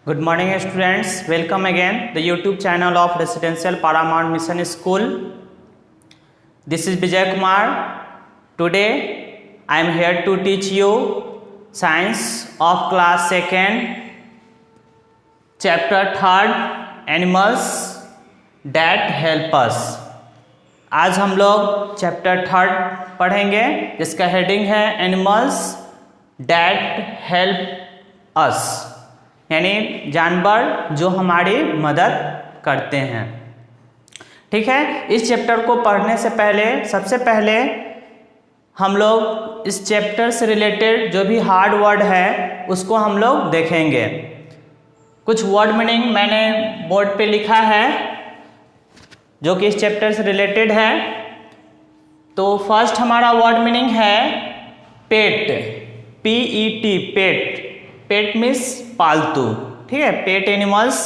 Good morning students, welcome again the YouTube channel of Residential Paramount Mission School. This is Vijay Kumar. Today I am here to teach you Science of class 2nd chapter 3rd Animals that help us. आज हम लोग chapter 3rd पढ़ेंगे जिसका heading है animals that help us, यानी जानवर जो हमारी मदद करते हैं। ठीक है, इस चैप्टर को पढ़ने से पहले सबसे पहले हम लोग इस चैप्टर से रिलेटेड जो भी हार्ड वर्ड है उसको हम लोग देखेंगे। कुछ वर्ड मीनिंग मैंने बोर्ड पे लिखा है जो कि इस चैप्टर से रिलेटेड है। तो फर्स्ट हमारा वर्ड मीनिंग है पेट, PET, पेट। पेट मीन्स पालतू। ठीक है, पेट एनिमल्स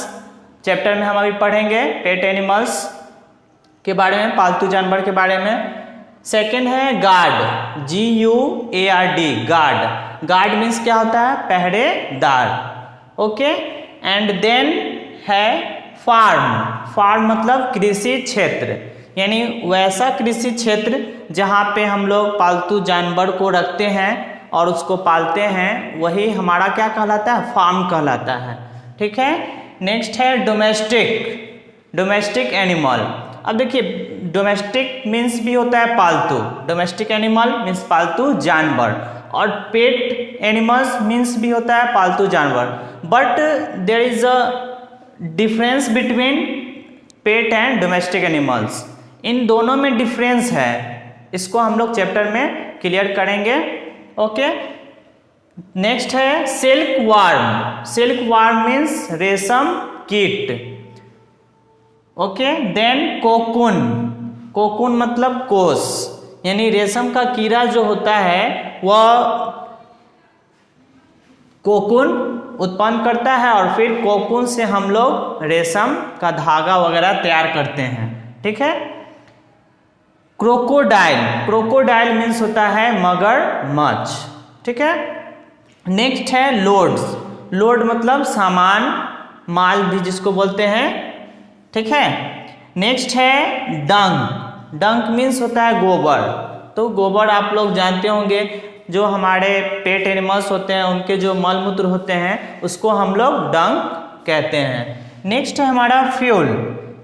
चैप्टर में हम अभी पढ़ेंगे पेट एनिमल्स के बारे में, पालतू जानवर के बारे में। सेकंड है guard, GUARD, guard. Guard means क्या होता है? पहरेदार। ओके, एंड देन है फार्म। फार्म मतलब कृषि क्षेत्र, यानी वैसा कृषि क्षेत्र जहाँ पे हम लोग पालतू जानवर को रखते हैं और उसको पालते हैं, वही हमारा क्या कहलाता है? फार्म कहलाता है। ठीक है, नेक्स्ट है डोमेस्टिक, डोमेस्टिक एनिमल। अब देखिए, डोमेस्टिक मीन्स भी होता है पालतू, डोमेस्टिक एनिमल मीन्स पालतू जानवर, और पेट एनिमल्स मीन्स भी होता है पालतू जानवर। But there is a difference between pet and domestic animals. इन दोनों में डिफरेंस है, इसको हम लोग चैप्टर में क्लियर करेंगे। ओके, नेक्स्ट है silk warm. Silk warm means रेशम कीट। Okay, then cocoon. कोकून मतलब कोष, यानी रेशम का कीड़ा जो होता है वह कोकून उत्पन्न करता है और फिर कोकून से हम लोग रेशम का धागा वगैरह तैयार करते हैं। ठीक है, क्रोकोडाइल। क्रोकोडाइल मीन्स होता है मगरमच्छ। ठीक है, नेक्स्ट है लोड्स। लोड मतलब सामान, माल भी जिसको बोलते हैं। ठीक है, नेक्स्ट है डंक। डंक मीन्स होता है गोबर। तो गोबर आप लोग जानते होंगे, जो हमारे पेट एनिमल्स होते हैं उनके जो मल मूत्र होते हैं उसको हम लोग डंक कहते हैं। नेक्स्ट है हमारा फ्यूल।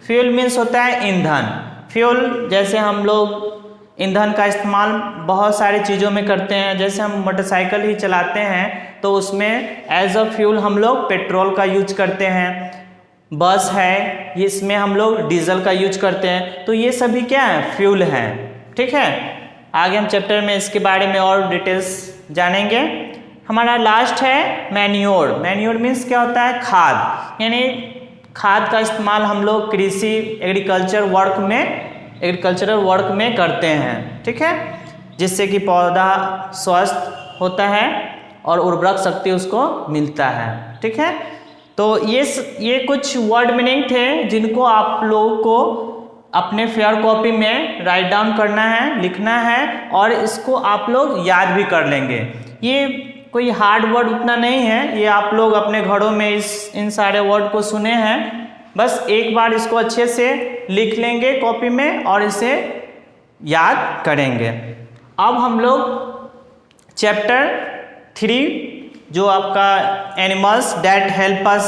फ्यूल मीन्स होता है ईंधन। फ्यूल जैसे हम लोग ईंधन का इस्तेमाल बहुत सारी चीज़ों में करते हैं, जैसे हम मोटरसाइकिल ही चलाते हैं तो उसमें एज अ फ्यूल हम लोग पेट्रोल का यूज करते हैं। बस है, इसमें हम लोग डीजल का यूज करते हैं। तो ये सभी क्या है? फ्यूल हैं। ठीक है, आगे हम चैप्टर में इसके बारे में और डिटेल्स जानेंगे। हमारा लास्ट है मैन्योर। मैन्योर मीन्स क्या होता है? खाद, यानी खाद का इस्तेमाल हम लोग कृषि एग्रीकल्चरल वर्क में करते हैं। ठीक है, जिससे कि पौधा स्वस्थ होता है और उर्वरक शक्ति उसको मिलता है। ठीक है, तो ये कुछ वर्ड मीनिंग थे जिनको आप लोगों को अपने फेयर कॉपी में राइट डाउन करना है, लिखना है, और इसको आप लोग याद भी कर लेंगे। ये कोई हार्ड वर्ड उतना नहीं है, ये आप लोग अपने घरों में इन सारे वर्ड को सुने हैं, बस एक बार इसको अच्छे से लिख लेंगे कॉपी में और इसे याद करेंगे। अब हम लोग चैप्टर 3 जो आपका animals that help us,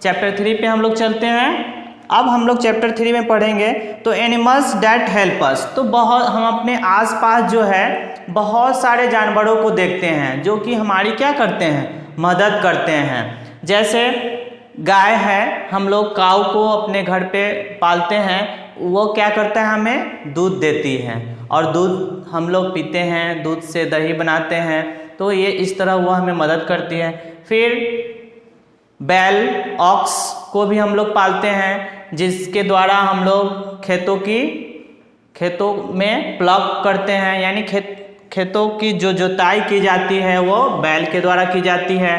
chapter 3 पे हम लोग चलते हैं। अब हम लोग चैप्टर 3 में पढ़ेंगे तो एनिमल्स दैट हेल्प अस। तो हम अपने आसपास जो है बहुत सारे जानवरों को देखते हैं जो कि हमारी क्या करते हैं? मदद करते हैं। जैसे गाय है, हम लोग काऊ को अपने घर पे पालते हैं, वो क्या करता है? हमें दूध देती है और दूध हम लोग पीते हैं, दूध से दही बनाते हैं। तो ये इस तरह वो हमें मदद करती है। फिर बैल, ऑक्स को भी हम लोग पालते हैं, जिसके द्वारा हम लोग खेतों में प्लग करते हैं, यानी खेतों की जो जुताई की जाती है वो बैल के द्वारा की जाती है।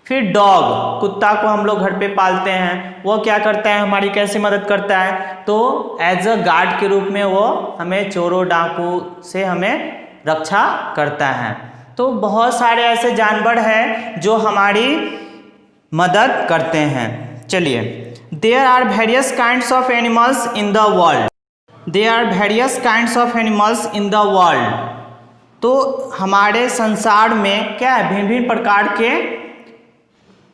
फिर डॉग, कुत्ता को हम लोग घर पे पालते हैं, वो क्या करता है? हमारी कैसे मदद करता है? तो एज अ गार्ड के रूप में वो हमें चोरों डाकू से हमें रक्षा करता है। तो बहुत सारे ऐसे जानवर हैं जो हमारी मदद करते हैं। चलिए, there are various kinds of animals in the world. There are various kinds of animals in the world. तो हमारे संसार में क्या है, भिन्न भिन्न प्रकार के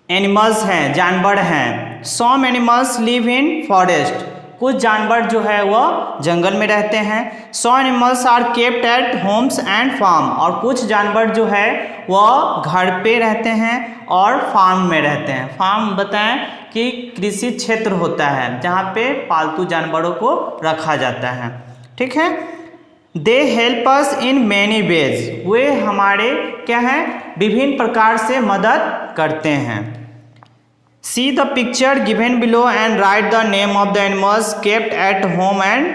एनिमल्स हैं, जानवर हैं। Some animals live in forest. कुछ जानवर जो है वह जंगल में रहते हैं। Some animals are kept at homes and farm. और कुछ जानवर जो है वह घर पे रहते हैं और फार्म में रहते हैं। फार्म बताएं कि कृषि क्षेत्र होता है जहाँ पे पालतू जानवरों को रखा जाता है। ठीक है। They help us in many ways. वे हमारे क्या है, विभिन्न प्रकार से मदद करते हैं। See the picture given below and write the name of the animals kept at home and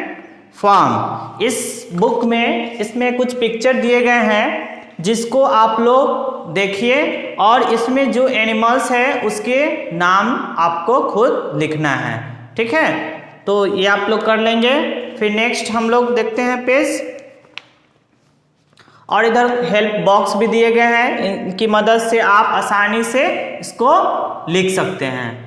farm. इस बुक में इसमें कुछ पिक्चर दिए गए हैं जिसको आप लोग देखिए और इसमें जो एनिमल्स है उसके नाम आपको खुद लिखना है। ठीक है, तो ये आप लोग कर लेंगे। फिर नेक्स्ट हम लोग देखते हैं पेज, और इधर हेल्प बॉक्स भी दिए गए हैं, इनकी मदद से आप आसानी से इसको लिख सकते हैं।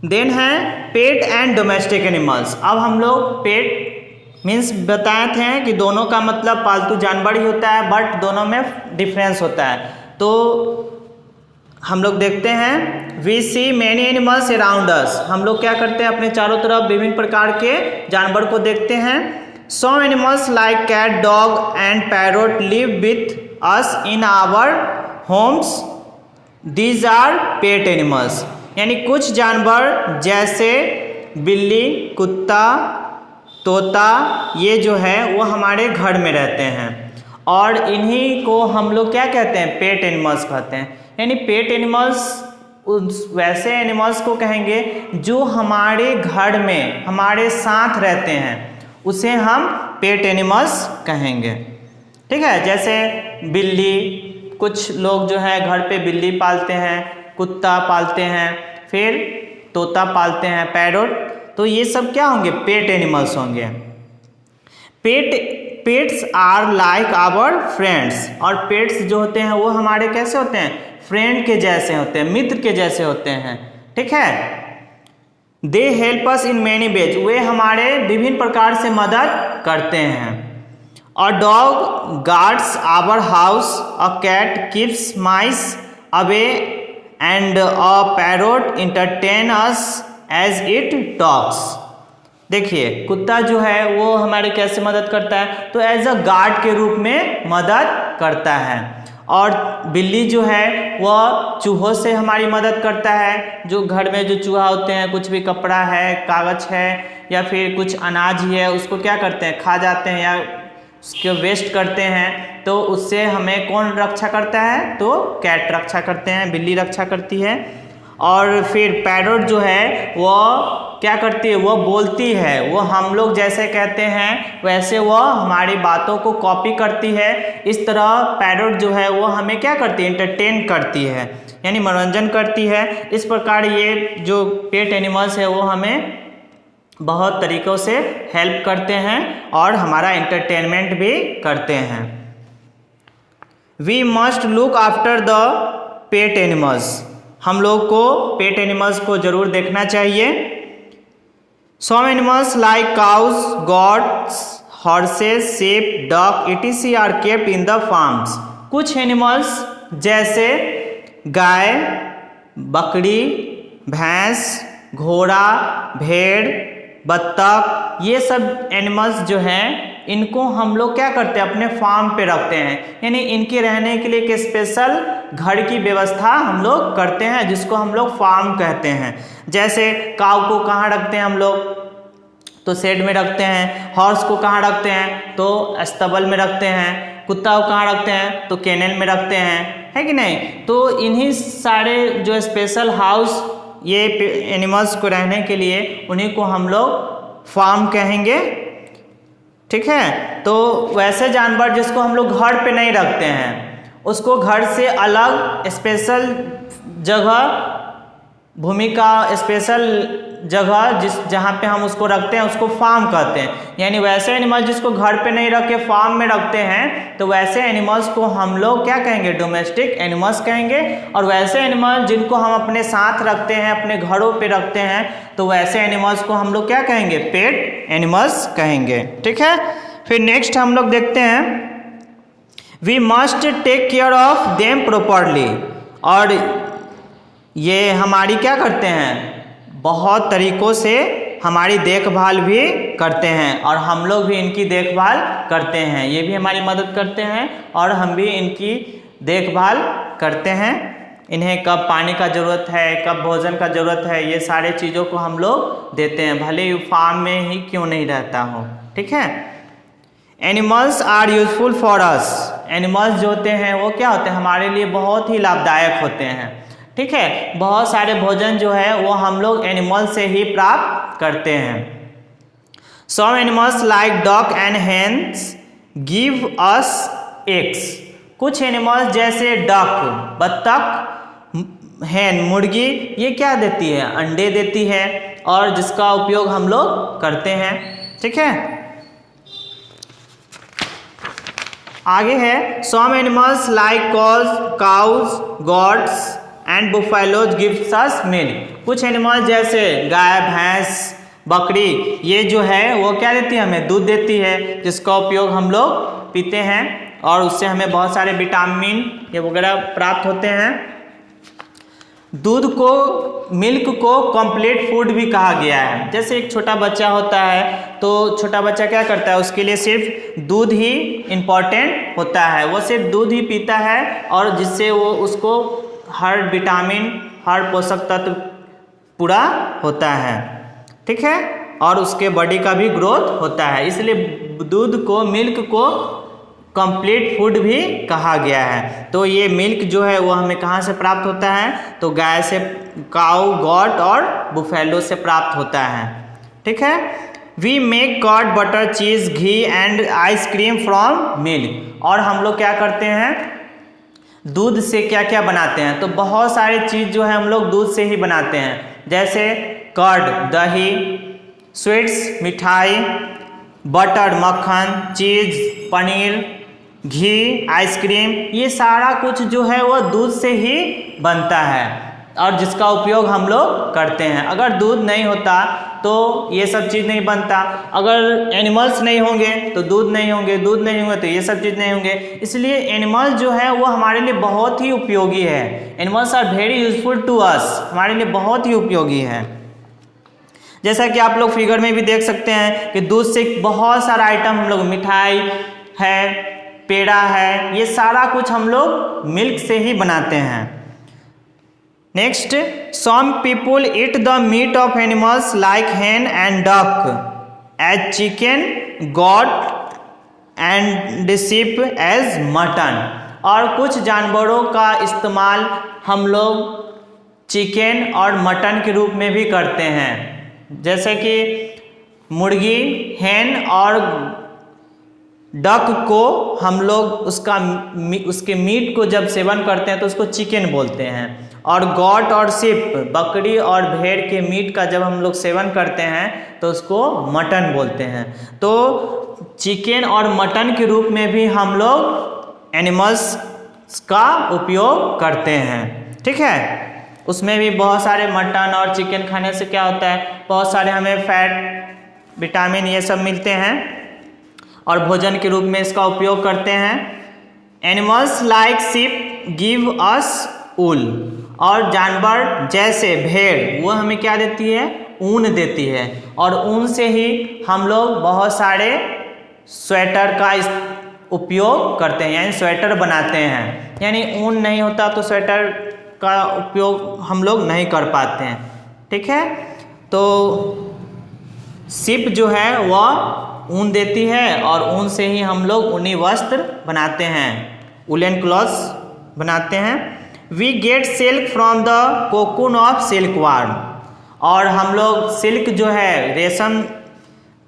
देन है पेट एंड डोमेस्टिक एनिमल्स। अब हम लोग पेट मीन्स बताए थे कि दोनों का मतलब पालतू जानवर ही होता है, बट दोनों में डिफरेंस होता है। तो हम लोग देखते हैं, we see many animals around us. हम लोग क्या करते हैं, अपने चारों तरफ विभिन्न प्रकार के जानवर को देखते हैं। Some animals like cat, dog and parrot live with us in our homes. These are pet animals. यानी कुछ जानवर जैसे बिल्ली, कुत्ता, तोता, ये जो है वो हमारे घर में रहते हैं और इन्हीं को हम लोग क्या कहते हैं, पेट एनिमल्स कहते हैं। यानी पेट एनिमल्स उस वैसे एनिमल्स को कहेंगे जो हमारे घर में हमारे साथ रहते हैं, उसे हम पेट एनिमल्स कहेंगे। ठीक है, जैसे बिल्ली, कुछ लोग जो है घर पे बिल्ली पालते हैं, कुत्ता पालते हैं, फिर तोता पालते हैं, पैरोट, तो ये सब क्या होंगे, पेट एनिमल्स होंगे। Pets are like our friends. और पेट्स जो होते हैं वो हमारे कैसे होते हैं, फ्रेंड के जैसे होते हैं, मित्र के जैसे होते हैं। ठीक है। They help us in many ways. वे हमारे विभिन्न प्रकार से मदद करते हैं। A dog guards our house, a cat keeps mice away and a parrot entertain us as it talks. देखिए, कुत्ता जो है वो हमारे कैसे मदद करता है, तो एज अ गार्ड के रूप में मदद करता है। और बिल्ली जो है वह चूहों से हमारी मदद करता है। जो घर में जो चूहा होते हैं, कुछ भी कपड़ा है, कागज है या फिर कुछ अनाज ही है, उसको क्या करते हैं, खा जाते हैं या उसको वेस्ट करते हैं, तो उससे हमें कौन रक्षा करता है, तो कैट रक्षा करते हैं, बिल्ली रक्षा करती है। और फिर पैरोट जो है वह क्या करती है, वह बोलती है, वो हम लोग जैसे कहते हैं वैसे वह हमारी बातों को कॉपी करती है। इस तरह पैरोट जो है वो हमें क्या करती है, एंटरटेन करती है, यानी मनोरंजन करती है। इस प्रकार ये जो पेट एनिमल्स है वो हमें बहुत तरीक़ों से हेल्प करते हैं और हमारा एंटरटेनमेंट भी करते हैं। We must look after the pet animals. हम लोग को पेट एनिमल्स को ज़रूर देखना चाहिए। Some animals like cows, goats, horses, sheep, duck, etc. are kept in the farms. कुछ एनिमल्स जैसे गाय, बकरी, भैंस, घोड़ा, भेड़, बत्तख, ये सब एनिमल्स जो हैं इनको हम लोग क्या करते हैं, अपने फार्म पे रखते हैं। यानी इनके रहने के लिए एक स्पेशल घर की व्यवस्था हम लोग करते हैं जिसको हम लोग फार्म कहते हैं। जैसे काऊ को कहाँ रखते हैं हम लोग, तो शेड में रखते हैं। हॉर्स को कहाँ रखते हैं, तो अस्तबल में रखते हैं। कुत्ता को कहाँ रखते हैं, तो केनल में रखते हैं, है कि नहीं। तो इन्हीं सारे जो स्पेशल हाउस ये एनिमल्स को रहने के लिए, उन्हीं को हम लोग फार्म कहेंगे। ठीक है। तो वैसे जानवर जिसको हम लोग घर पे नहीं रखते हैं, उसको घर से अलग स्पेशल जगह, भूमि का स्पेशल जगह जहाँ पे हम उसको रखते हैं उसको फार्म कहते हैं। यानी वैसे एनिमल जिसको घर पे नहीं रख के फार्म में रखते हैं तो वैसे एनिमल्स को हम लोग क्या कहेंगे, डोमेस्टिक एनिमल्स कहेंगे। और वैसे एनिमल जिनको हम अपने साथ रखते हैं, अपने घरों पे रखते हैं, तो वैसे एनिमल्स को हम लोग क्या कहेंगे, पेट एनिमल्स कहेंगे। ठीक है, फिर नेक्स्ट हम लोग देखते हैं, we must take care of them properly. और ये हमारी क्या करते हैं, बहुत तरीक़ों से हमारी देखभाल भी करते हैं और हम लोग भी इनकी देखभाल करते हैं। ये भी हमारी मदद करते हैं और हम भी इनकी देखभाल करते हैं। इन्हें कब पानी का ज़रूरत है, कब भोजन का ज़रूरत है, ये सारे चीज़ों को हम लोग देते हैं, भले ही फार्म में ही क्यों नहीं रहता हो। ठीक है, animals are useful for us. Animals जो होते हैं वो क्या होते हैं, हमारे लिए बहुत ही लाभदायक होते हैं। ठीक है, बहुत सारे भोजन जो है वो हम लोग एनिमल से ही प्राप्त करते हैं। Some animals like dog and hens give us eggs. कुछ एनिमल्स जैसे डक बत्तख, हैन मुर्गी, ये क्या देती है, अंडे देती है और जिसका उपयोग हम लोग करते हैं। ठीक है, आगे है, some animals like cows, goats and buffaloes gives us milk. कुछ एनिमल जैसे गाय, भैंस, बकरी, ये जो है वो क्या देती है, हमें दूध देती है, जिसका उपयोग हम लोग पीते हैं और उससे हमें बहुत सारे विटामिन ये वगैरह प्राप्त होते हैं। दूध को, मिल्क को कंप्लीट फूड भी कहा गया है। जैसे एक छोटा बच्चा होता है तो छोटा बच्चा क्या करता है, उसके लिए सिर्फ दूध ही इम्पॉर्टेंट होता है, वो सिर्फ दूध ही पीता है और जिससे वो उसको हर विटामिन, हर पोषक तत्व पूरा होता है। ठीक है, और उसके बॉडी का भी ग्रोथ होता है, इसलिए दूध को, मिल्क को कंप्लीट फूड भी कहा गया है। तो ये मिल्क जो है वो हमें कहाँ से प्राप्त होता है, तो गाय से, काऊ, गॉट और बुफेलो से प्राप्त होता है। ठीक है, we make curd, butter, cheese, ghee and ice cream from milk. और हम लोग क्या करते हैं, दूध से क्या क्या बनाते हैं, तो बहुत सारी चीज़ जो है हम लोग दूध से ही बनाते हैं। जैसे कर्ड दही, स्वीट्स मिठाई, बटर मक्खन, चीज़ पनीर, घी आइसक्रीम, ये सारा कुछ जो है वो दूध से ही बनता है और जिसका उपयोग हम लोग करते हैं। अगर दूध नहीं होता तो ये सब चीज़ नहीं बनता, अगर एनिमल्स नहीं होंगे तो दूध नहीं होंगे, दूध नहीं होंगे तो ये सब चीज़ नहीं होंगे। इसलिए एनिमल्स जो है वो हमारे लिए बहुत ही उपयोगी है। Animals are very useful to us, हमारे लिए बहुत ही उपयोगी है। जैसा कि आप लोग फिगर में भी देख सकते हैं कि दूध से बहुत सारा आइटम हम लोग, मिठाई है, पेड़ा है, ये सारा कुछ हम लोग मिल्क से ही बनाते हैं। Next, some people eat the meat of animals like hen and duck as chicken, goat and sheep as mutton. और कुछ जानवरों का इस्तेमाल हम लोग चिकन और मटन के रूप में भी करते हैं। जैसे कि मुर्गी, hen और डक को हम लोग उसके मीट को जब सेवन करते हैं तो उसको चिकन बोलते हैं। और गॉट और शिप, बकरी और भेड़ के मीट का जब हम लोग सेवन करते हैं तो उसको मटन बोलते हैं। तो चिकन और मटन के रूप में भी हम लोग एनिमल्स का उपयोग करते हैं। ठीक है, उसमें भी बहुत सारे मटन और चिकन खाने से क्या होता है, बहुत सारे हमें फैट, विटामिन ये सब मिलते हैं और भोजन के रूप में इसका उपयोग करते हैं। Animals like sheep give us wool. और जानवर जैसे भेड़, वो हमें क्या देती है, ऊन देती है और ऊन से ही हम लोग बहुत सारे स्वेटर का उपयोग करते हैं, यानी स्वेटर बनाते हैं। यानी ऊन नहीं होता तो स्वेटर का उपयोग हम लोग नहीं कर पाते हैं। ठीक है, तो शिप जो है वह ऊन देती है और ऊन से ही हम लोग ऊनी वस्त्र बनाते हैं, वुलन क्लॉथ्स बनाते हैं। We get silk from the cocoon of silkworm. और हम लोग सिल्क जो है, रेशम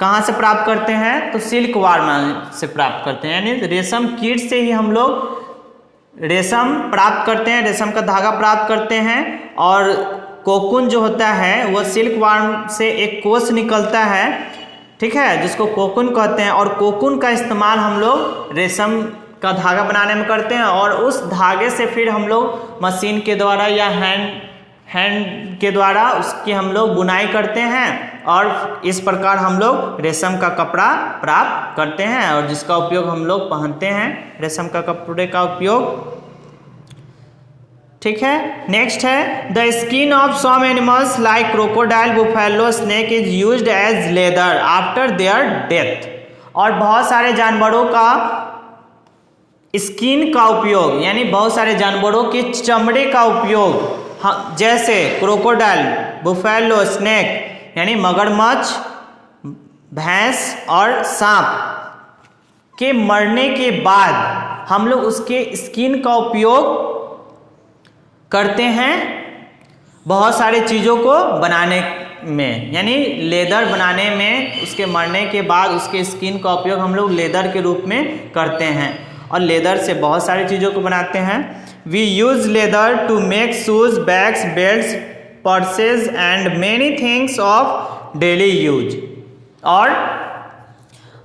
कहाँ से प्राप्त करते हैं, तो सिल्क वर्म से प्राप्त करते हैं, यानी रेशम कीट से ही हम लोग रेशम प्राप्त करते हैं, रेशम का धागा प्राप्त करते हैं और कोकून जो होता है वो सिल्क वार्म से एक कोश निकलता है, ठीक है, जिसको कोकून कहते हैं। और कोकून का इस्तेमाल हम लोग रेशम का धागा बनाने में करते हैं और उस धागे से फिर हम लोग मशीन के द्वारा या हैंड के द्वारा उसकी हम लोग बुनाई करते हैं और इस प्रकार हम लोग रेशम का कपड़ा प्राप्त करते हैं और जिसका उपयोग हम लोग पहनते हैं, रेशम का कपड़े का उपयोग, ठीक है। नेक्स्ट है the skin of some animals like crocodile, buffalo, snake is used as leather after their death. और बहुत सारे जानवरों का स्किन का उपयोग यानी बहुत सारे जानवरों के चमड़े का उपयोग, जैसे क्रोकोडाइल, बुफेलो, स्नेक यानी मगरमच्छ, भैंस और सांप के मरने के बाद हम लोग उसके स्किन का उपयोग करते हैं बहुत सारे चीज़ों को बनाने में, यानी लेदर बनाने में। उसके मरने के बाद उसके स्किन का उपयोग हम लोग लेदर के रूप में करते हैं और लेदर से बहुत सारी चीज़ों को बनाते हैं। We use leather to make shoes, bags, belts, purses and many things of daily use. और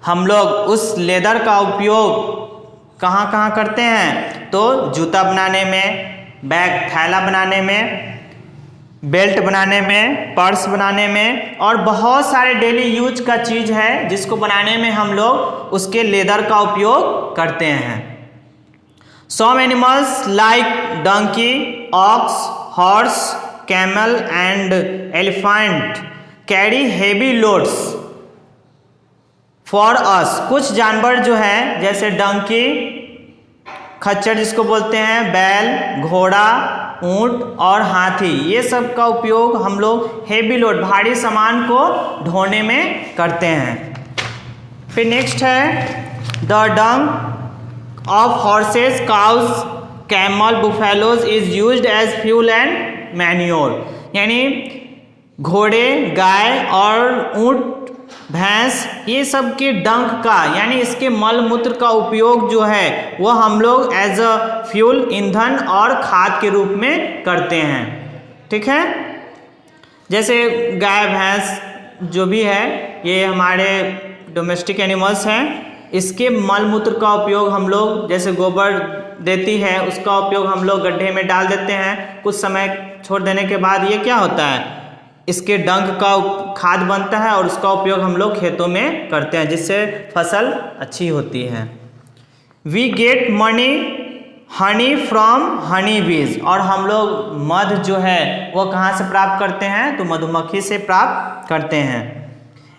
हम लोग उस लेदर का उपयोग कहाँ कहाँ करते हैं, तो जूता बनाने में, बैग थैला बनाने में, बेल्ट बनाने में, पर्स बनाने में और बहुत सारे डेली यूज का चीज़ है जिसको बनाने में हम लोग उसके लेदर का उपयोग करते हैं। Some animals like donkey, ox, horse, camel and elephant carry heavy loads for us. कुछ जानवर जो है जैसे डंकी, खच्चर जिसको बोलते हैं, बैल, घोड़ा, ऊंट और हाथी, ये सब का उपयोग हम लोग हेवी लोड, भारी सामान को ढोने में करते हैं। फिर नेक्स्ट है the dung of horses, cows, camel, buffaloes is used as fuel and manure. यानी घोड़े, गाय और ऊंट, भैंस, ये सब के डंक का यानी इसके मल मूत्र का उपयोग जो है वो हम लोग एज अ फ्यूल, ईंधन और खाद के रूप में करते हैं, ठीक है। जैसे गाय, भैंस जो भी है ये हमारे डोमेस्टिक एनिमल्स हैं, इसके मल मूत्र का उपयोग हम लोग, जैसे गोबर देती है उसका उपयोग हम लोग गड्ढे में डाल देते हैं। कुछ समय छोड़ देने के बाद ये क्या होता है, इसके डंक का खाद बनता है और उसका उपयोग हम लोग खेतों में करते हैं जिससे फसल अच्छी होती है। We get honey from honey bees. और हम लोग मध जो है वो कहाँ से प्राप्त करते हैं, तो मधुमक्खी से प्राप्त करते हैं।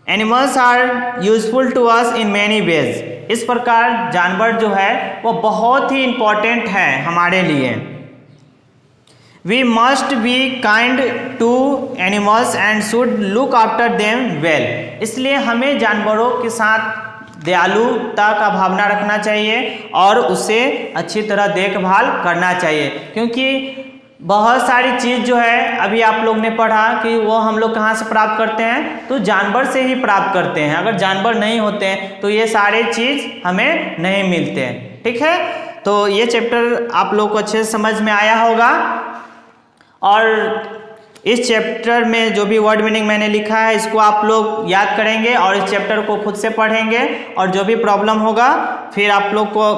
Animals are useful to us in many ways. इस प्रकार जानवर जो है वो बहुत ही इम्पोर्टेंट है हमारे लिए। We must be kind to animals and should look after them well। इसलिए हमें जानवरों के साथ दयालुता का भावना रखना चाहिए और उसे अच्छी तरह देखभाल करना चाहिए, क्योंकि बहुत सारी चीज़ जो है अभी आप लोग ने पढ़ा कि वो हम लोग कहाँ से प्राप्त करते हैं, तो जानवर से ही प्राप्त करते हैं। अगर जानवर नहीं होते हैं तो ये सारे चीज़ हमें नहीं मिलते हैं, ठीक है। तो ये चैप्टर आप लोग को अच्छे से समझ में आया होगा और इस चैप्टर में जो भी वर्ड मीनिंग मैंने लिखा है इसको आप लोग याद करेंगे और इस चैप्टर को खुद से पढ़ेंगे और जो भी प्रॉब्लम होगा फिर आप लोग को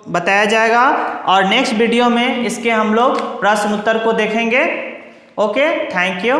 बताया जाएगा और नेक्स्ट वीडियो में इसके हम लोग प्रश्न उत्तर को देखेंगे। Okay, thank you.